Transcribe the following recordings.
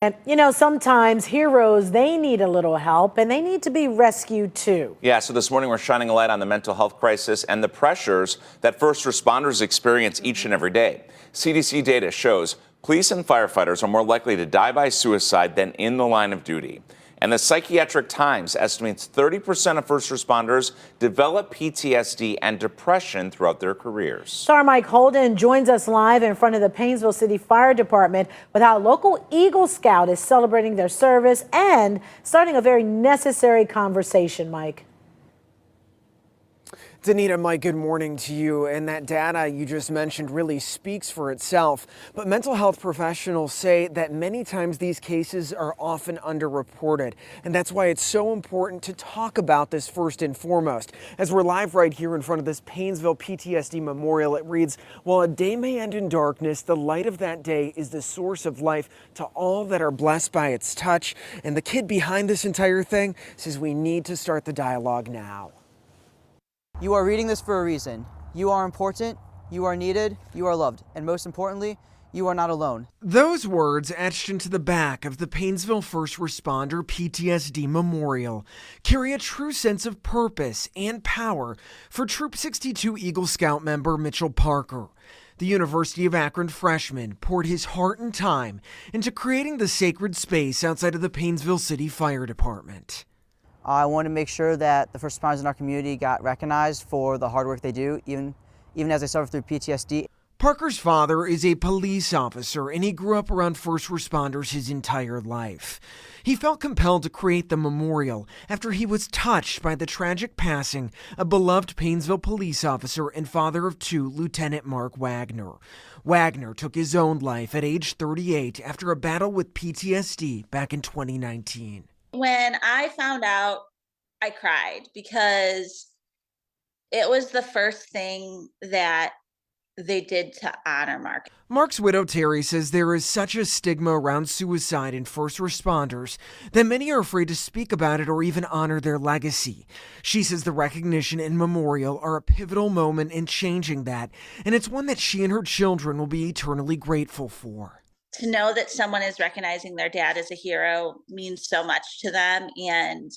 And, sometimes heroes, they need a little help and they need to be rescued too. Yeah, so this morning we're shining a light on the mental health crisis and the pressures that first responders experience each and every day. CDC data shows police and firefighters are more likely to die by suicide than in the line of duty. And the Psychiatric Times estimates 30% of first responders develop PTSD and depression throughout their careers. Star Mike Holden joins us live in front of the Painesville City Fire Department with how local Eagle Scout is celebrating their service and starting a very necessary conversation, Mike. Danita, Mike, good morning to you. And that data you just mentioned really speaks for itself. But mental health professionals say that many times these cases are often underreported. And that's why it's so important to talk about this first and foremost. As we're live right here in front of this Painesville PTSD memorial, it reads, "While a day may end in darkness, the light of that day is the source of life to all that are blessed by its touch." And the kid behind this entire thing says we need to start the dialogue now. You are reading this for a reason. You are important, you are needed, you are loved, and most importantly, you are not alone. Those words etched into the back of the Painesville First Responder PTSD Memorial carry a true sense of purpose and power for Troop 62 Eagle Scout member Mitchell Parker. The University of Akron freshman poured his heart and time into creating the sacred space outside of the Painesville City Fire Department. I want to make sure that the first responders in our community got recognized for the hard work they do, even as they suffer through PTSD. Parker's father is a police officer, and he grew up around first responders his entire life. He felt compelled to create the memorial after he was touched by the tragic passing of beloved Painesville police officer and father of two, Lieutenant Mark Wagner. Wagner took his own life at age 38 after a battle with PTSD back in 2019. When I found out, I cried because it was the first thing that they did to honor Mark. Mark's widow, Terry, says there is such a stigma around suicide in first responders that many are afraid to speak about it or even honor their legacy. She says the recognition and memorial are a pivotal moment in changing that, and it's one that she and her children will be eternally grateful for. To know that someone is recognizing their dad as a hero means so much to them, and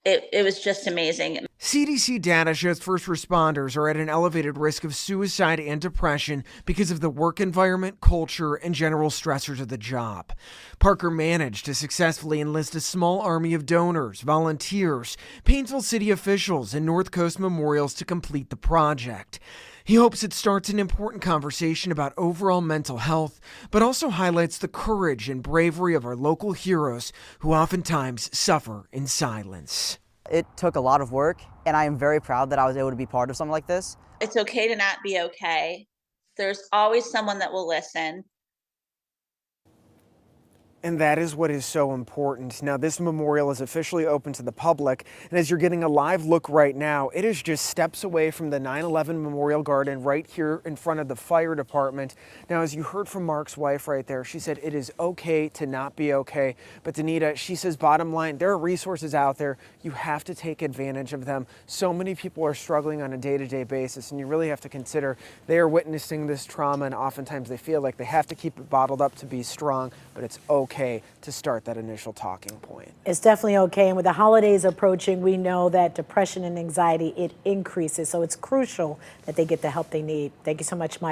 it was just amazing. CDC data shows first responders are at an elevated risk of suicide and depression because of the work environment, culture, and general stressors of the job. Parker managed to successfully enlist a small army of donors, volunteers, Painesville City officials, and North Coast Memorials to complete the project. He hopes it starts an important conversation about overall mental health, but also highlights the courage and bravery of our local heroes who oftentimes suffer in silence. It took a lot of work, and I am very proud that I was able to be part of something like this. It's okay to not be okay. There's always someone that will listen. And that is what is so important. Now, this memorial is officially open to the public, and as you're getting a live look right now, it is just steps away from the 9/11 Memorial Garden right here in front of the fire department. Now, as you heard from Mark's wife right there, she said it is okay to not be okay. But Danita, she says bottom line, there are resources out there. You have to take advantage of them. So many people are struggling on a day-to-day basis, and you really have to consider they are witnessing this trauma, and oftentimes they feel like they have to keep it bottled up to be strong, but it's okay to start that initial talking point. It's definitely okay. And with the holidays approaching, we know that depression and anxiety, it increases. So it's crucial that they get the help they need. Thank you so much, Mike.